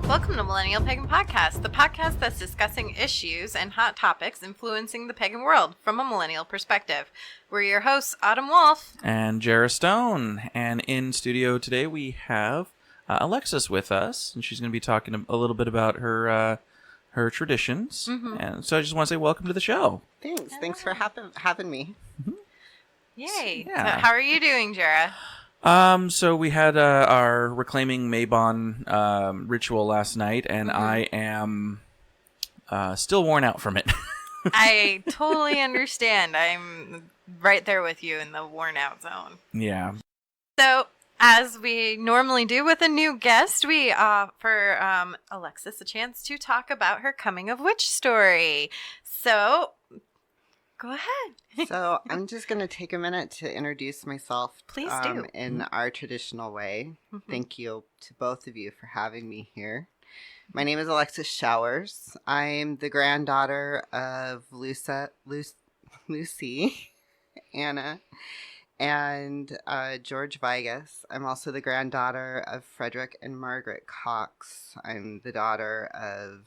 Welcome to Millennial Pagan Podcast, the podcast that's discussing issues and hot topics influencing the pagan world from a millennial perspective. We're your hosts, Autumn Wolf. And Jera Stone. And in studio today we have Alexis with us, and she's going to be talking a little bit about her traditions. Mm-hmm. And so I just want to say welcome to the show. Thanks. Thanks for having me. Mm-hmm. Yay. Yeah. So how are you doing, Jera? So we had our Reclaiming Mabon ritual last night, and mm-hmm. I am still worn out from it. I totally understand. I'm right there with you in the worn out zone. Yeah. So, as we normally do with a new guest, we offer Alexis a chance to talk about her coming of witch story. So, go ahead. So I'm just going to take a minute to introduce myself. Please do. In our traditional way. Mm-hmm. Thank you to both of you for having me here. My name is Alexis Showers. I'm the granddaughter of Lucy, Anna, and George Vigas. I'm also the granddaughter of Frederick and Margaret Cox. I'm the daughter of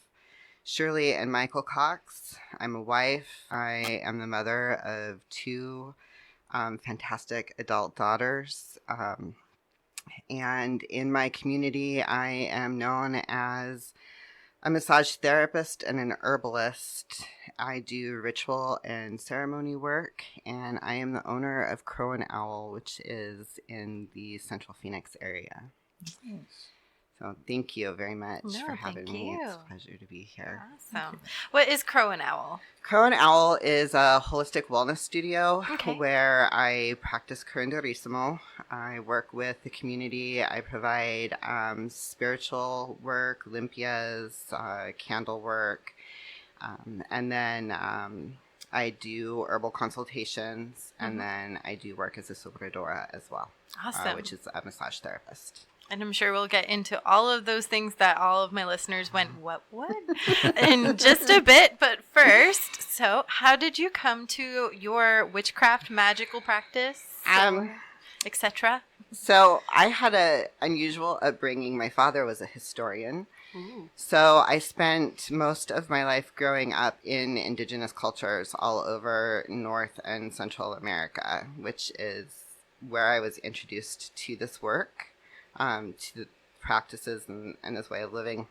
Shirley and Michael Cox. I'm a wife. I am the mother of two fantastic adult daughters. And in my community, I am known as a massage therapist and an herbalist. I do ritual and ceremony work, and I am the owner of Crow and Owl, which is in the Central Phoenix area. Nice. So thank you very much for having me. It's a pleasure to be here. Awesome. What is Crow and Owl? Crow and Owl is a holistic wellness studio where I practice Curanderismo. I work with the community. I provide spiritual work, limpias, candle work, and then I do herbal consultations, and then I do work as a sobradora as well, which is a massage therapist. And I'm sure we'll get into all of those things that all of my listeners went, what? In just a bit. But first, so how did you come to your witchcraft magical practice, etc.? So I had an unusual upbringing. My father was a historian. Ooh. So I spent most of my life growing up in indigenous cultures all over North and Central America, which is where I was introduced to this work. To the practices and this way of living.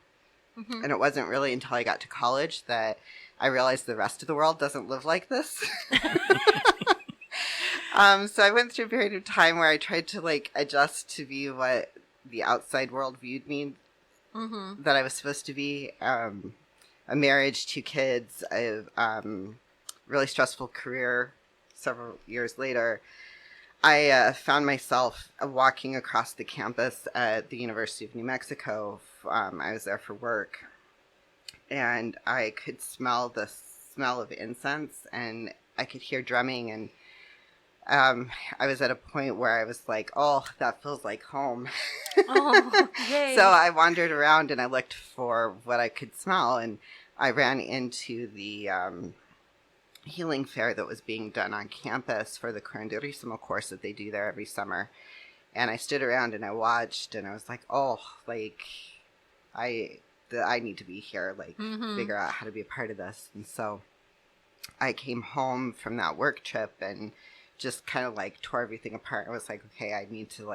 Mm-hmm. And it wasn't really until I got to college that I realized the rest of the world doesn't live like this. So I went through a period of time where I tried to adjust to be what the outside world viewed me that I was supposed to be. A marriage, 2 kids, a really stressful career. Several years later, I found myself walking across the campus at the University of New Mexico. I was there for work, and I could smell the smell of incense, and I could hear drumming, and I was at a point where I was like, oh, that feels like home. Oh, yay. So I wandered around, and I looked for what I could smell, and I ran into the healing fair that was being done on campus for the Curanderismo course that they do there every summer. And I stood around and I watched, and I was like, oh, I need to be here, figure out how to be a part of this. And so I came home from that work trip and just kind of tore everything apart. I was like, okay, I need to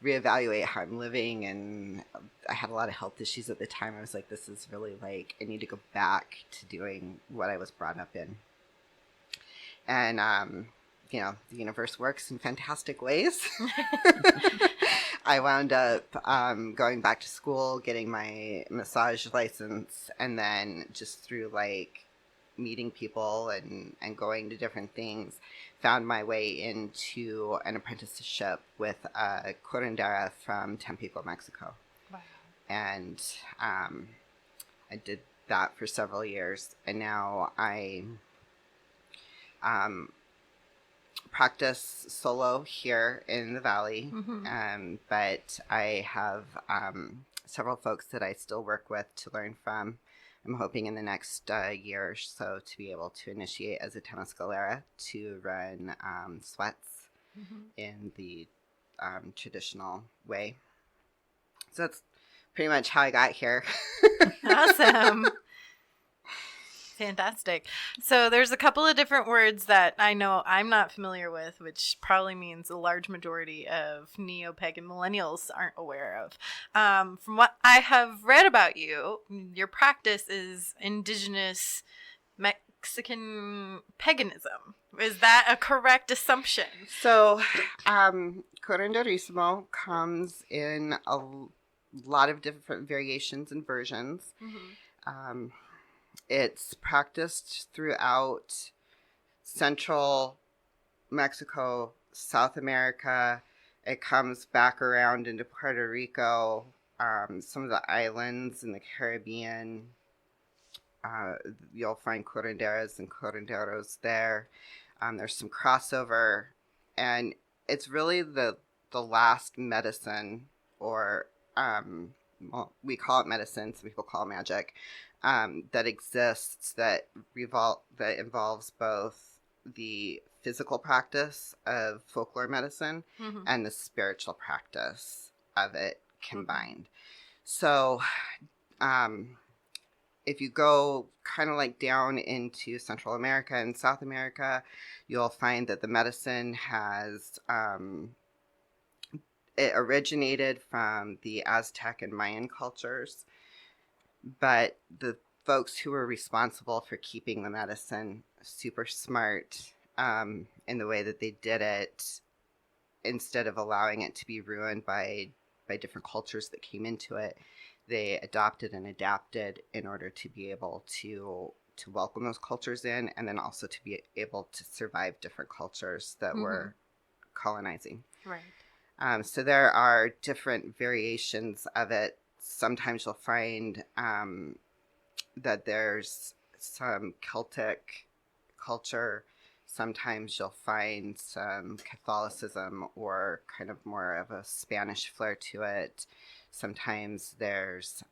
reevaluate how I'm living, and I had a lot of health issues at the time. I was like, this is really I need to go back to doing what I was brought up in. And, the universe works in fantastic ways. I wound up going back to school, getting my massage license, and then just through meeting people and going to different things, found my way into an apprenticeship with a curandera from Tampico, Mexico. Wow. And I did that for several years, and now I practice solo here in the valley, but I have several folks that I still work with to learn from. I'm hoping in the next year or so to be able to initiate as a Temescalera to run sweats in the traditional way. So that's pretty much how I got here. Awesome. Fantastic. So there's a couple of different words that I know I'm not familiar with, which probably means a large majority of neo-pagan millennials aren't aware of. From what I have read about you, your practice is indigenous Mexican paganism. Is that a correct assumption? So, Curanderismo comes in a lot of different variations and versions. Mm-hmm. It's practiced throughout Central Mexico, South America. It comes back around into Puerto Rico, some of the islands in the Caribbean. You'll find curanderas and curanderos there. There's some crossover, and it's really the last medicine, or well, we call it medicine, some people call it magic, that exists that involves both the physical practice of folklore medicine Mm-hmm. and the spiritual practice of it combined. So, if you go kind of like down into Central America and South America, you'll find that the medicine has it originated from the Aztec and Mayan cultures, but the folks who were responsible for keeping the medicine super smart in the way that they did it, instead of allowing it to be ruined by different cultures that came into it, they adopted and adapted in order to be able to welcome those cultures in, and then also to be able to survive different cultures that Mm-hmm. were colonizing. Right. So there are different variations of it. Sometimes you'll find that there's some Celtic culture. Sometimes you'll find some Catholicism or kind of more of a Spanish flair to it. Sometimes there's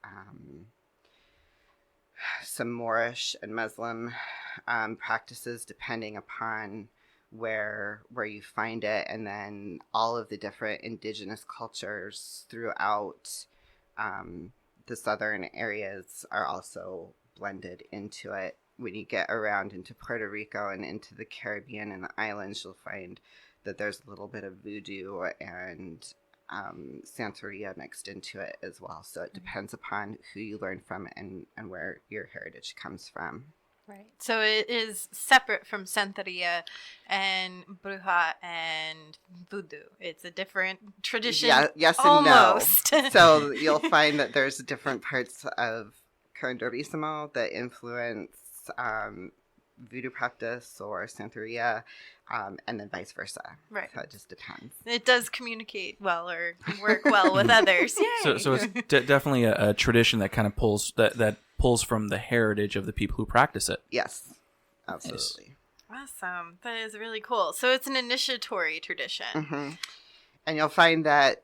some Moorish and Muslim practices, depending upon where you find it, and then all of the different indigenous cultures throughout the southern areas are also blended into it. When you get around into Puerto Rico and into the Caribbean and the islands, you'll find that there's a little bit of voodoo and Santeria mixed into it as well. So it depends upon who you learn from and where your heritage comes from. Right. So it is separate from Santeria and Bruja and Voodoo. It's a different tradition. Yeah, yes and almost. no. So you'll find that there's different parts of Curanderismo that influence voodoo practice or Santeria, and then vice versa. Right. So it just depends. It does communicate well or work well with others. Yay! So it's definitely a tradition that kind of pulls that pulls from the heritage of the people who practice it. Yes, absolutely. Awesome. That is really cool. So it's an initiatory tradition. Mm-hmm. And you'll find that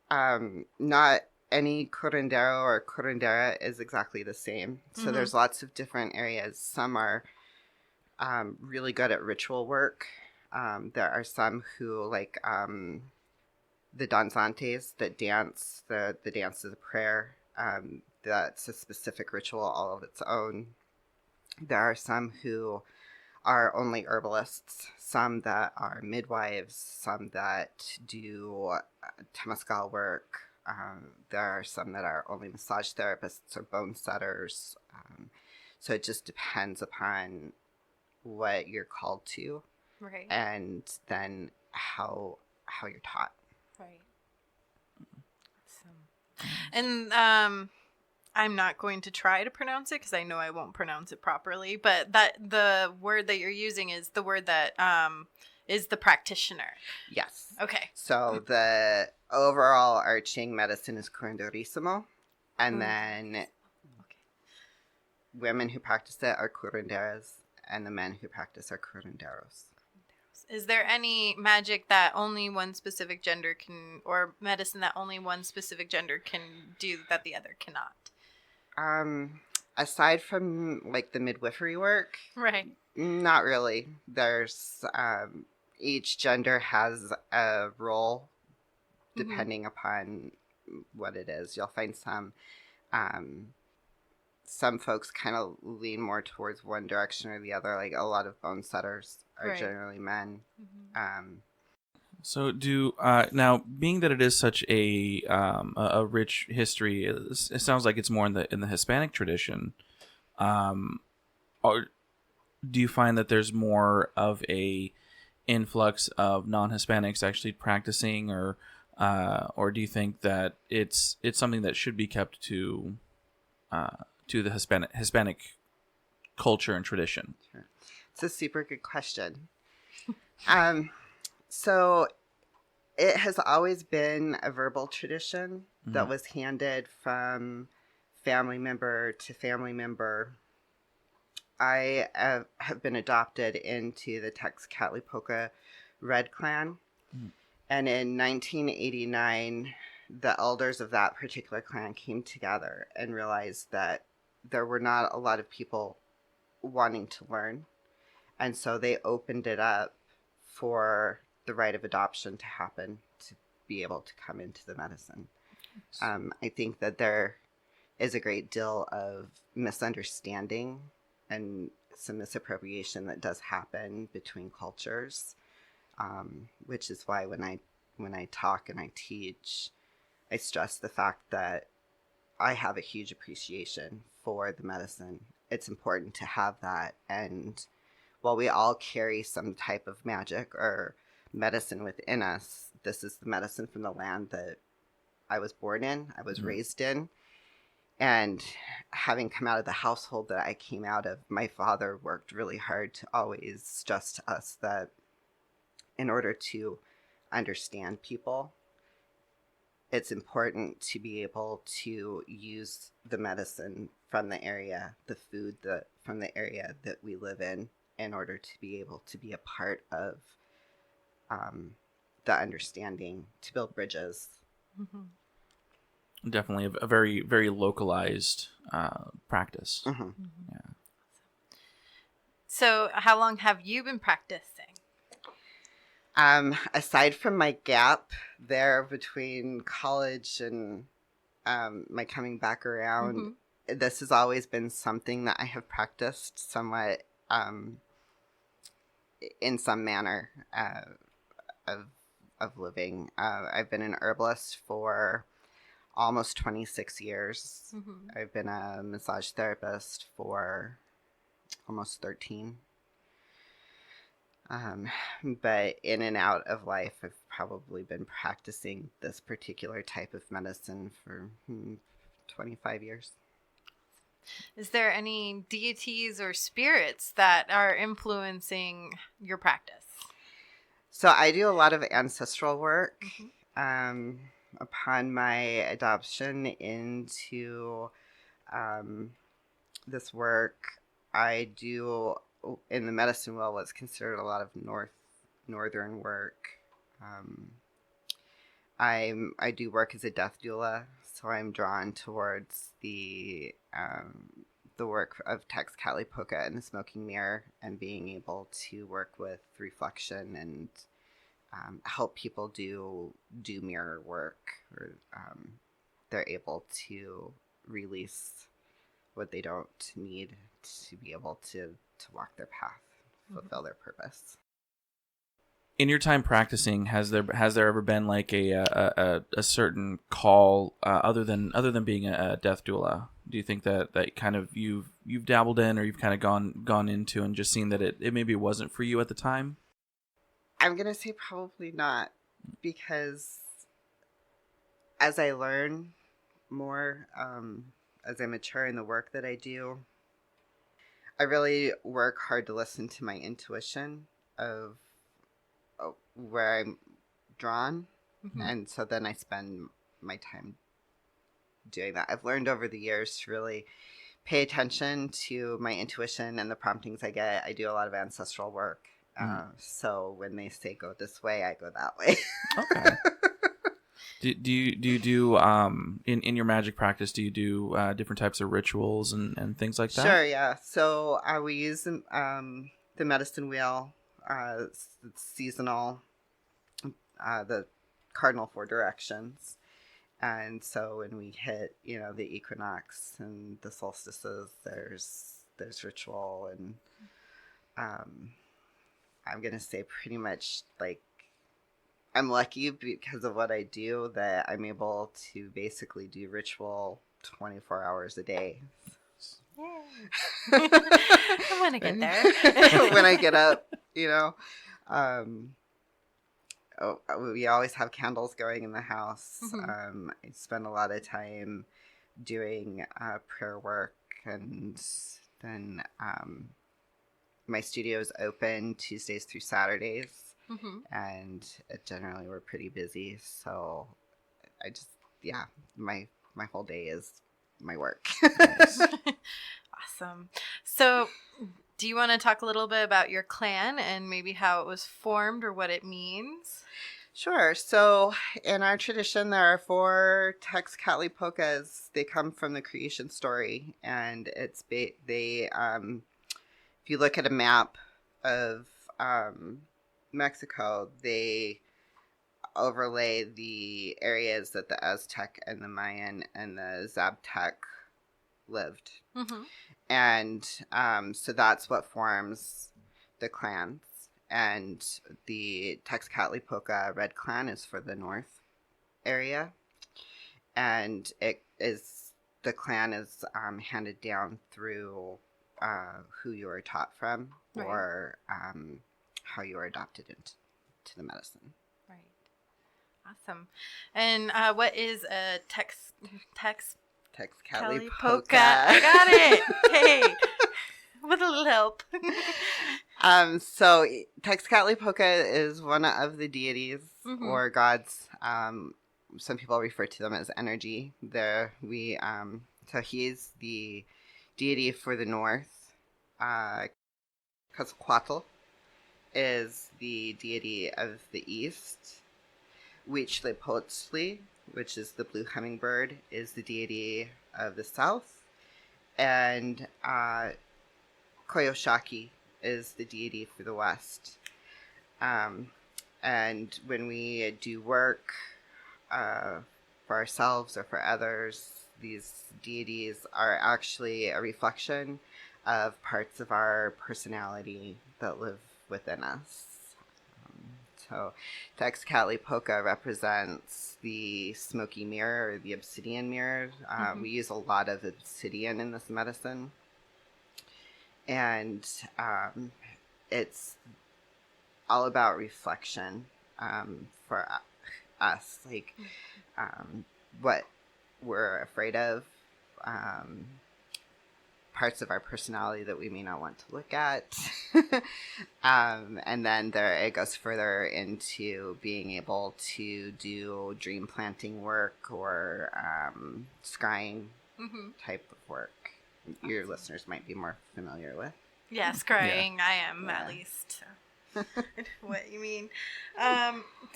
not any curandero or curandera is exactly the same. So there's lots of different areas. Some are really good at ritual work. There are some who, like the danzantes that dance, the dance of the prayer. That's a specific ritual all of its own. There are some who are only herbalists, some that are midwives, some that do temazcal work. There are some that are only massage therapists or bone setters. So it just depends upon what you're called to, Right. and then how you're taught. Right. Awesome. And I'm not going to try to pronounce it because I know I won't pronounce it properly. But that the word that you're using is the word that is the practitioner. Yes. Okay. So the overall arching medicine is curanderismo, and then women who practice it are curanderas, and the men who practice are curanderos. Is there any magic that only one specific gender can, or medicine that only one specific gender can do that the other cannot? Aside from like the midwifery work, Right. not really. There's each gender has a role depending upon what it is. You'll find some folks kind of lean more towards one direction or the other. Like a lot of bone setters are generally men. So do now, being that it is such a rich history, it sounds like it's more in the Hispanic tradition. Or do you find that there's more of a influx of non-Hispanics actually practicing, or do you think that it's something that should be kept to the Hispanic culture and tradition? Sure. It's a super good question. So it has always been a verbal tradition that was handed from family member to family member. I have been adopted into the Tezcatlipoca Red Clan. And in 1989, the elders of that particular clan came together and realized that there were not a lot of people wanting to learn. And so they opened it up for the rite of adoption to happen, to be able to come into the medicine. I think that there is a great deal of misunderstanding and some misappropriation that does happen between cultures, which is why when I talk and I teach, I stress the fact that I have a huge appreciation for the medicine. It's important to have that. And while we all carry some type of magic or medicine within us, this is the medicine from the land that I was born in, I was raised in. And having come out of the household that I came out of, my father worked really hard to always stress to us that in order to understand people, it's important to be able to use the medicine from the area, the food from the area that we live in order to be able to be a part of the understanding, to build bridges. Definitely a very, very localized practice. Yeah. So how long have you been practicing? Aside from my gap there between college and my coming back around, this has always been something that I have practiced somewhat in some manner of living. I've been an herbalist for almost 26 years. I've been a massage therapist for almost 13. But in and out of life, I've probably been practicing this particular type of medicine for 25 years. Is there any deities or spirits that are influencing your practice? So I do a lot of ancestral work. Upon my adoption into this work, I do in the medicine world what's considered a lot of northern work. I do work as a death doula, so I'm drawn towards the work of Tezcatlipoca and the smoking mirror, and being able to work with reflection and help people do mirror work, or they're able to release what they don't need to be able to walk their path, fulfill their purpose. In your time practicing, has there ever been like a certain call other than being a death doula? Do you think that kind of you've dabbled in, or you've kind of gone into and just seen that it maybe wasn't for you at the time? I'm gonna say probably not, because as I learn more, as I mature in the work that I do, I really work hard to listen to my intuition of where I'm drawn. And so then I spend my time doing that. I've learned over the years to really pay attention to my intuition and the promptings I get. I do a lot of ancestral work. So when they say go this way, I go that way. Okay. Do you do in your magic practice, do you do different types of rituals and things like that? Sure, yeah. So we use the medicine wheel, it's seasonal, the cardinal 4 directions, And so when we hit, the equinox and the solstices, there's ritual, and I'm gonna say pretty much like I'm lucky because of what I do that I'm able to basically do ritual 24 hours a day. I want to get there. When I get up, we always have candles going in the house. Mm-hmm. I spend a lot of time doing prayer work, and then my studio is open Tuesdays through Saturdays, and generally we're pretty busy. So I just, my whole day is my work. Awesome. So do you want to talk a little bit about your clan and maybe how it was formed or what it means? Sure. So in our tradition, there are 4 Tezcatlipoca's. They come from the creation story, and it's if you look at a map of Mexico, they overlay the areas that the Aztec and the Mayan and the Zaptec lived. And so that's what forms the clans. And the Tezcatlipoca Red Clan is for the north area. And the clan is handed down through who you were taught from, right, or how you were adopted into the medicine. Right. Awesome. And what is a Tezcatlipoca? I got it. Hey, with a little help. So Tezcatlipoca is one of the deities or gods. Some people refer to them as energy. So he's the deity for the north. Quetzalcoatl is the deity of the east. Huitzilopochtli, which is the blue hummingbird, is the deity of the south. And Coyoshaki is the deity for the west. And when we do work for ourselves or for others, these deities are actually a reflection of parts of our personality that live within us. So Tezcatlipoca represents the smoky mirror or the obsidian mirror. We use a lot of obsidian in this medicine. And it's all about reflection for us, like what we're afraid of, parts of our personality that we may not want to look at. And then it goes further into being able to do dream planting work or scrying type of work. Your listeners might be more familiar with. Yeah, scrying. I am, at least. What you mean.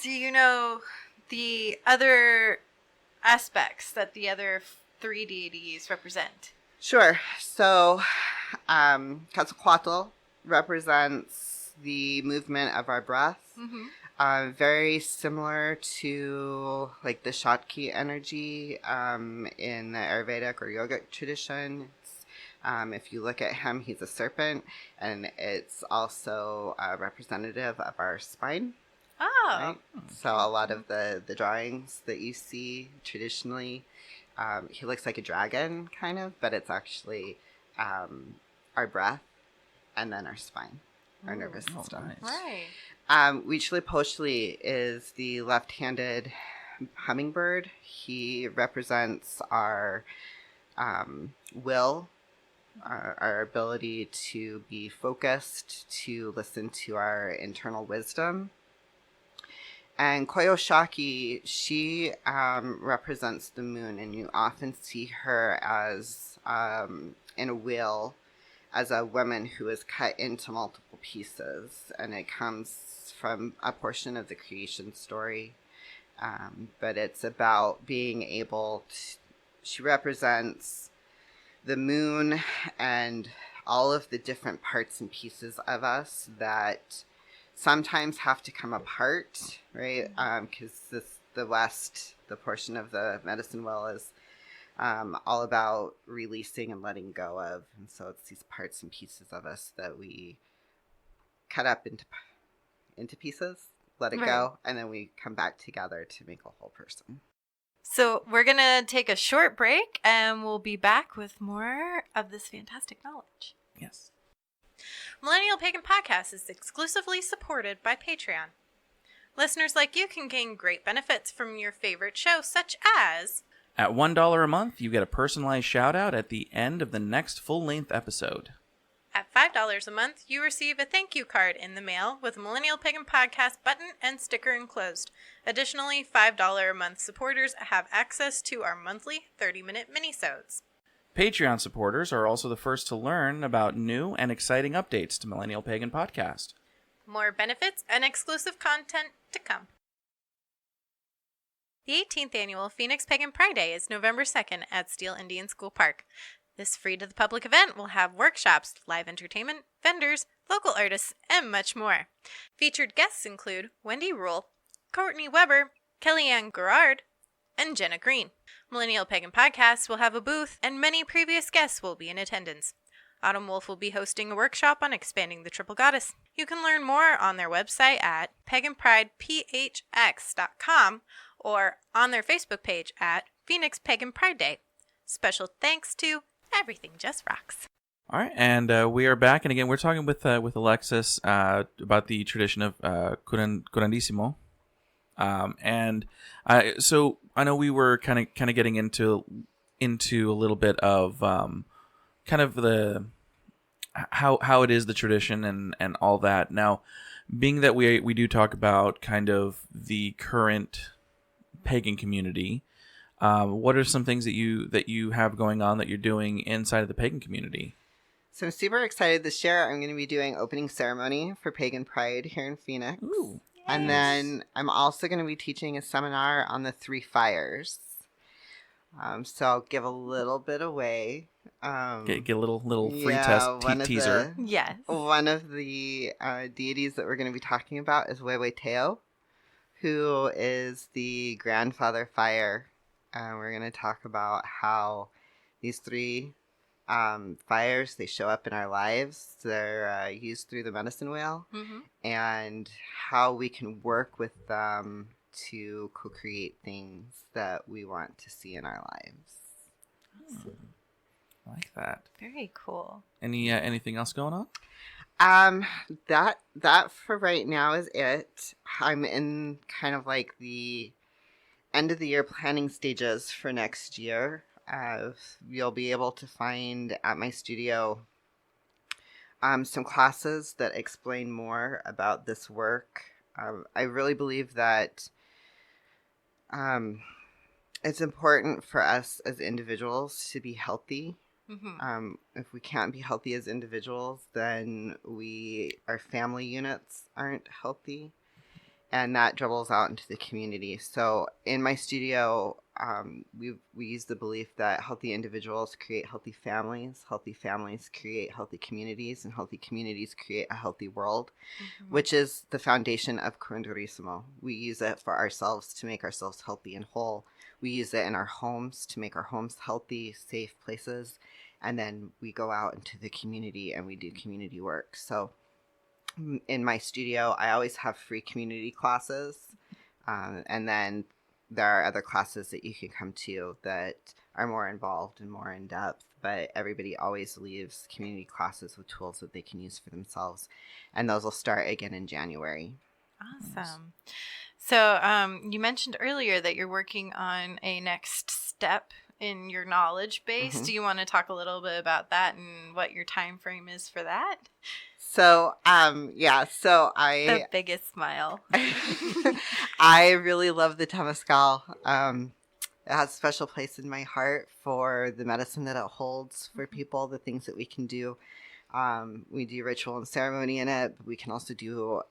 Do you know the other aspects that the other 3 deities represent? Sure. So Quetzalcoatl represents the movement of our breath. Very similar to like the Shakti energy in the Ayurvedic or yogic tradition. If you look at him, he's a serpent, and it's also representative of our spine. Oh. Right? So a lot of the drawings that you see traditionally, he looks like a dragon, kind of, but it's actually our breath and then our spine, our nervous system. Nice. Right. Huitzilopochtli is the left-handed hummingbird. He represents our will, our ability to be focused, to listen to our internal wisdom. And Coyoshaki, she represents the moon, and you often see her as in a wheel as a woman who is cut into multiple pieces, and it comes from a portion of the creation story. But it's about being able to, she represents the moon and all of the different parts and pieces of us that sometimes have to come apart, right? Because the West, the portion of the medicine wheel is all about releasing and letting go of. And so it's these parts and pieces of us that we cut up into pieces, let it go, and then we come back together to make a whole person. So we're going to take a short break, and we'll be back with more of this fantastic knowledge. Yes. Millennial Pagan Podcast is exclusively supported by Patreon. Listeners like you can gain great benefits from your favorite show, such as... At $1 a month, you get a personalized shout-out at the end of the next full-length episode. At $5 a month, you receive a thank you card in the mail with a Millennial Pagan Podcast button and sticker enclosed. Additionally, $5 a month supporters have access to our monthly 30-minute minisodes. Patreon supporters are also the first to learn about new and exciting updates to Millennial Pagan Podcast. More benefits and exclusive content to come. The 18th annual Phoenix Pagan Pride Day is November 2nd at Steel Indian School Park. This free-to-the-public event will have workshops, live entertainment, vendors, local artists, and much more. Featured guests include Wendy Rule, Courtney Weber, Kellyanne Gerard, and Jenna Green. Millennial Pagan Podcast will have a booth, and many previous guests will be in attendance. Autumn Wolf will be hosting a workshop on expanding the Triple Goddess. You can learn more on their website at paganpridephx.com or on their Facebook page at Phoenix Pagan Pride Day. Special thanks to Everything Just Rocks. All right, and we are back, and again, we're talking with Alexis about the tradition of Curanderismo. So I know we were kind of getting into a little bit of kind of the how it is the tradition and all that. Now, being that we do talk about kind of the current pagan community, what are some things that you have going on that you're doing inside of the pagan community? So I'm super excited this year. I'm going to be doing opening ceremony for Pagan Pride here in Phoenix. Ooh. And then I'm also going to be teaching a seminar on the 3 fires. So I'll give a little bit away. Get a little free teaser. Yes. One of the deities that we're going to be talking about is Huehueteo, who is the grandfather fire. We're going to talk about how these 3 fires, they show up in our lives. They're used through the medicine wheel, and how we can work with them to co-create things that we want to see in our lives. I like that. Very cool. Anything else going on? That for right now is it. I'm in kind of like the end of the year planning stages for next year. You'll be able to find at my studio some classes that explain more about this work. I really believe that it's important for us as individuals to be healthy. If we can't be healthy as individuals, then our family units aren't healthy, and that dribbles out into the community. So in my studio, we use the belief that healthy individuals create healthy families create healthy communities, and healthy communities create a healthy world, which is the foundation of Curanderismo. We use it for ourselves to make ourselves healthy and whole. We use it in our homes to make our homes healthy, safe places, and then we go out into the community and we do community work. So in my studio, I always have free community classes, and then there are other classes that you can come to that are more involved and more in depth, but everybody always leaves community classes with tools that they can use for themselves, and those will start again in January. Awesome. So you mentioned earlier that you're working on a next step in your knowledge base. Do you want to talk a little bit about that and what your time frame is for that? So, The biggest smile. I really love the Temescal. It has a special place in my heart for the medicine that it holds for people, the things that we can do. We do ritual and ceremony in it, but we can also do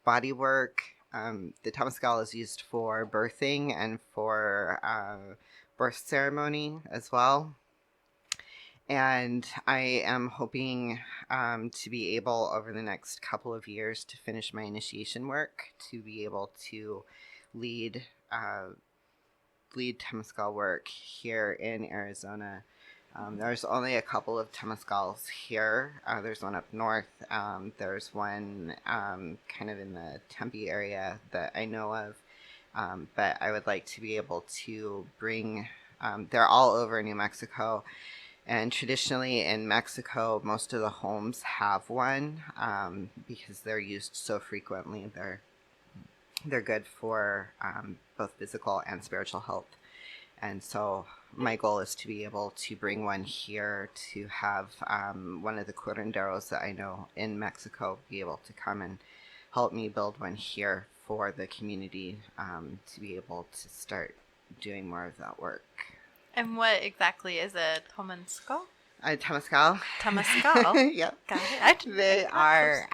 body work. The Temescal is used for birthing and for birth ceremony as well. And I am hoping to be able, over the next couple of years, to finish my initiation work, to be able to lead lead Temescal work here in Arizona. There's only a couple of Temescals here. There's one up north. There's one kind of in the Tempe area that I know of. But I would like to be able to bring, they're all over New Mexico. And traditionally in Mexico, most of the homes have one because they're used so frequently. They're good for both physical and spiritual health. And so my goal is to be able to bring one here, to have one of the curanderos that I know in Mexico be able to come and help me build one here for the community to be able to start doing more of that work. And what exactly is a Temescal? A Temescal. Temescal? Yep. Got it. They are,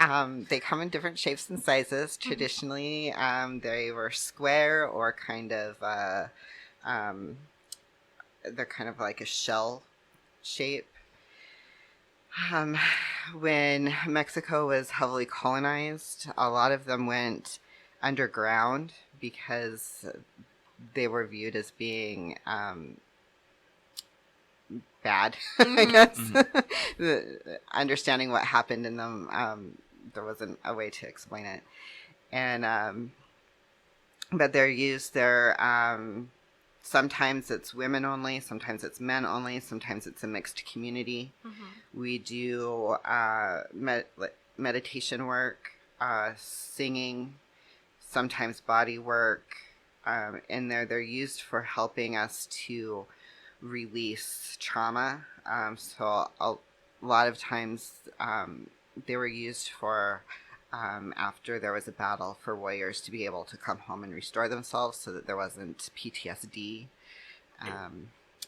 they come in different shapes and sizes. Traditionally, they were square or kind of, they're kind of like a shell shape. When Mexico was heavily colonized, a lot of them went underground because they were viewed as being bad, I guess. Understanding what happened in them, there wasn't a way to explain it. And but they're used, sometimes it's women only, sometimes it's men only, sometimes it's a mixed community. We do meditation work, singing, sometimes body work. In there, they're used for helping us to release trauma. So a lot of times they were used for after there was a battle for warriors to be able to come home and restore themselves so that there wasn't PTSD.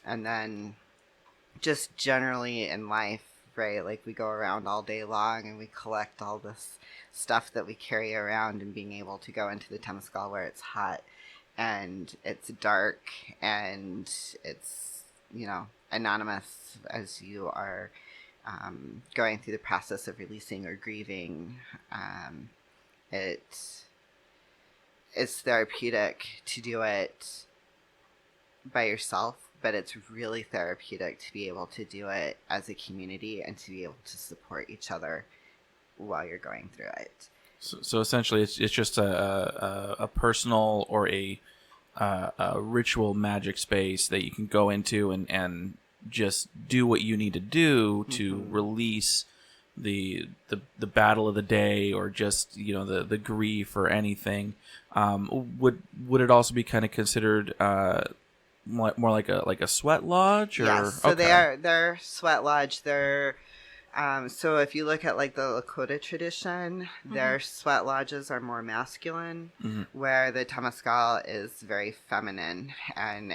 And then just generally in life, right, like we go around all day long and we collect all this stuff that we carry around, and being able to go into the Temescal where it's hot and it's dark and it's, you know, anonymous as you are going through the process of releasing or grieving. It's therapeutic to do it by yourself, but it's really therapeutic to be able to do it as a community and to be able to support each other while you're going through it. So essentially, it's just a personal or a ritual magic space that you can go into and just do what you need to do to release the battle of the day, or just, you know, the grief or anything. Would it also be kind of considered more like a sweat lodge? Or? Yes, so they're sweat lodge. They're so if you look at like the Lakota tradition, their sweat lodges are more masculine, where the Temescal is very feminine, and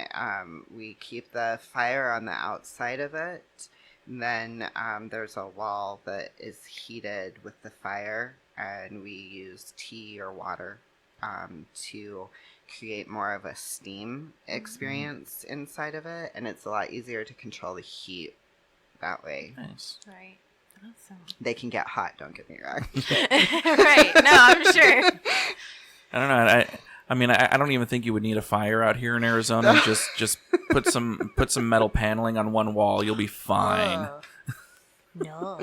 we keep the fire on the outside of it. Then there's a wall that is heated with the fire, and we use tea or water to create more of a steam experience inside of it, and it's a lot easier to control the heat that way. Nice. Right. Awesome. They can get hot, don't get me wrong. Right. No, I'm sure. I don't know. I mean, I don't even think you would need a fire out here in Arizona. Just put some metal paneling on one wall. You'll be fine. No.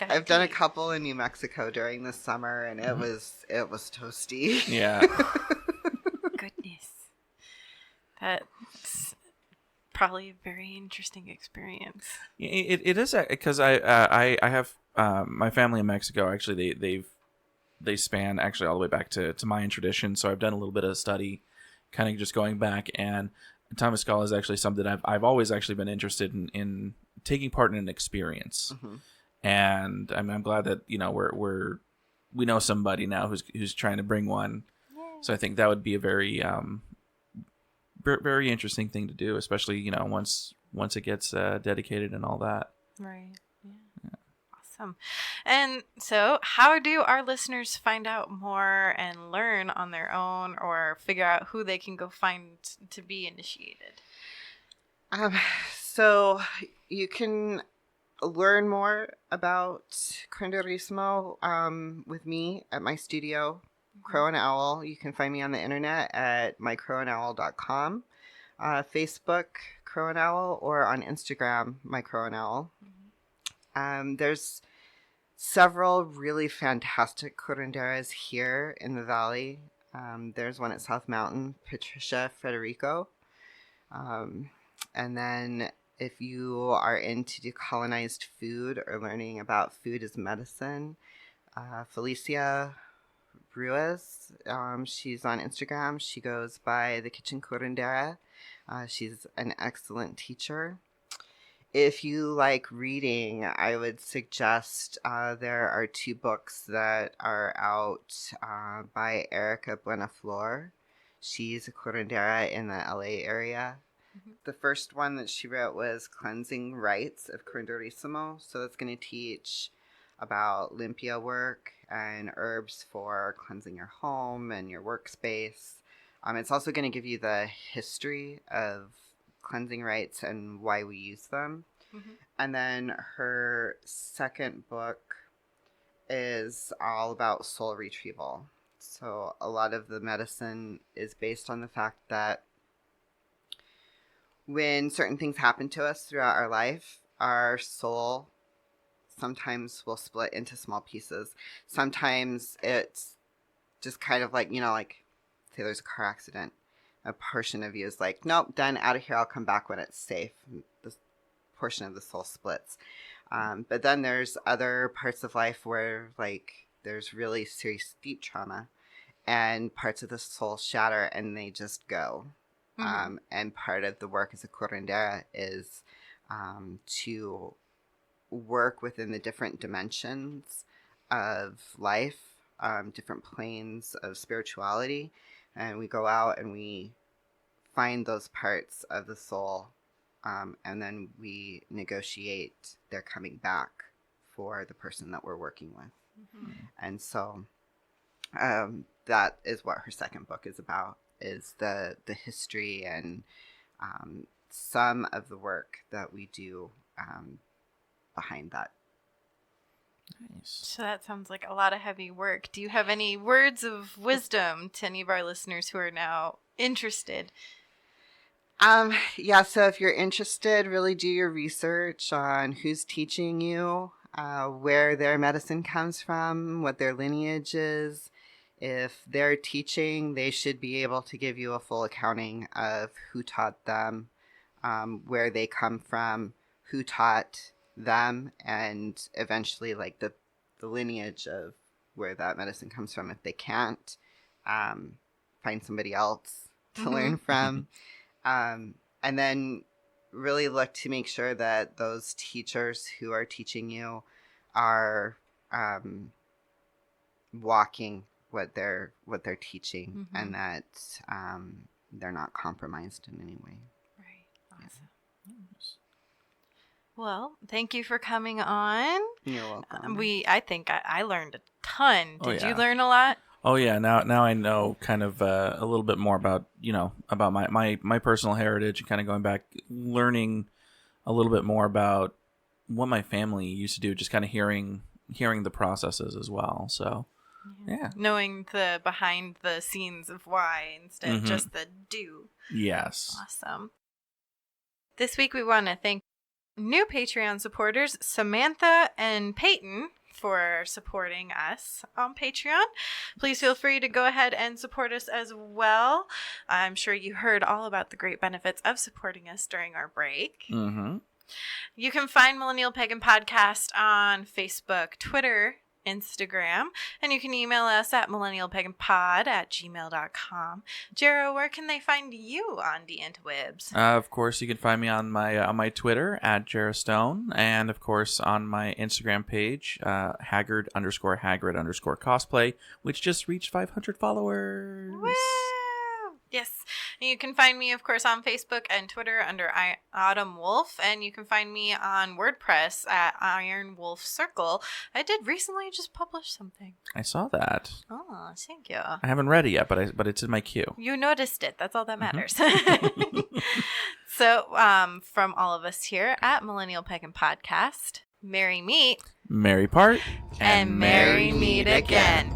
I've done a couple in New Mexico during the summer, and it was toasty. Yeah. Goodness. That's probably a very interesting experience. It is, because I have my family in Mexico. Actually, they span actually all the way back to Mayan tradition. So I've done a little bit of study, kind of just going back. And Temescal is actually something that I've always actually been interested in taking part in an experience. And I'm glad that, you know, we know somebody now who's trying to bring one. Yay. So I think that would be a very very interesting thing to do, especially, you know, once it gets dedicated and all that. Right. Yeah. Awesome. And so how do our listeners find out more and learn on their own, or figure out who they can go find to be initiated? So you can learn more about Curanderismo with me at my studio. Crow and Owl. You can find me on the internet at mycrowandowl.com, Facebook, Crow and Owl, or on Instagram, mycrowandowl. There's several really fantastic curanderas here in the valley. There's one at South Mountain, Patricia Federico. And then if you are into decolonized food or learning about food as medicine, Felicia Ruiz, she's on Instagram. She goes by The Kitchen Curandera. She's an excellent teacher. If you like reading, I would suggest there are 2 books that are out by Erica Buenaflor. She's a curandera in the LA area. The first one that she wrote was Cleansing Rites of Curanderismo. So that's going to teach about limpia work and herbs for cleansing your home and your workspace. It's also going to give you the history of cleansing rites and why we use them. And then her second book is all about soul retrieval. So a lot of the medicine is based on the fact that when certain things happen to us throughout our life, our soul sometimes will split into small pieces. Sometimes it's just kind of like, like, say there's a car accident. A portion of you is like, nope, done, out of here, I'll come back when it's safe. This portion of the soul splits. But then there's other parts of life where, like, there's really serious, deep trauma, and parts of the soul shatter and they just go. And part of the work as a curandera is to work within the different dimensions of life, different planes of spirituality, and we go out and we find those parts of the soul, and then we negotiate their coming back for the person that we're working with. And so that is what her second book is about, is the history and some of the work that we do behind that. Nice. So that sounds like a lot of heavy work. Do you have any words of wisdom to any of our listeners who are now interested? Yeah, so if you're interested, really do your research on who's teaching you, where their medicine comes from, what their lineage is. If they're teaching, they should be able to give you a full accounting of who taught them, where they come from, who taught them, and eventually like the lineage of where that medicine comes from. If they can't, find somebody else to learn from. And then really look to make sure that those teachers who are teaching you are walking what they're teaching, and that they're not compromised in any way. Right. Awesome. Well, thank you for coming on. You're welcome. I think I learned a ton. Did yeah. you learn a lot? Oh yeah, now I know kind of a little bit more about about my personal heritage, and kind of going back, learning a little bit more about what my family used to do, just kind of hearing the processes as well. So yeah. Knowing the behind the scenes of why instead of just the do. Yes. Awesome. This week we want to thank new Patreon supporters, Samantha and Peyton, for supporting us on Patreon. Please feel free to go ahead and support us as well. I'm sure you heard all about the great benefits of supporting us during our break. You can find Millennial Pagan Podcast on Facebook, Twitter, Instagram, and you can email us at millennialpaganpod@gmail.com. Jera, where can they find you on the interwebs? Of course, you can find me on my Twitter at Jera Stone, and of course on my Instagram page, Haggard_cosplay, which just reached 500 followers. Woo! Yes. And you can find me, of course, on Facebook and Twitter under Autumn Wolf, and you can find me on WordPress at Iron Wolf Circle. I did recently just publish something. I saw that. Oh, thank you. I haven't read it yet, but it's in my queue. You noticed it. That's all that matters. So, from all of us here at Millennial Pagan Podcast, merry meet, merry part, and merry meet again.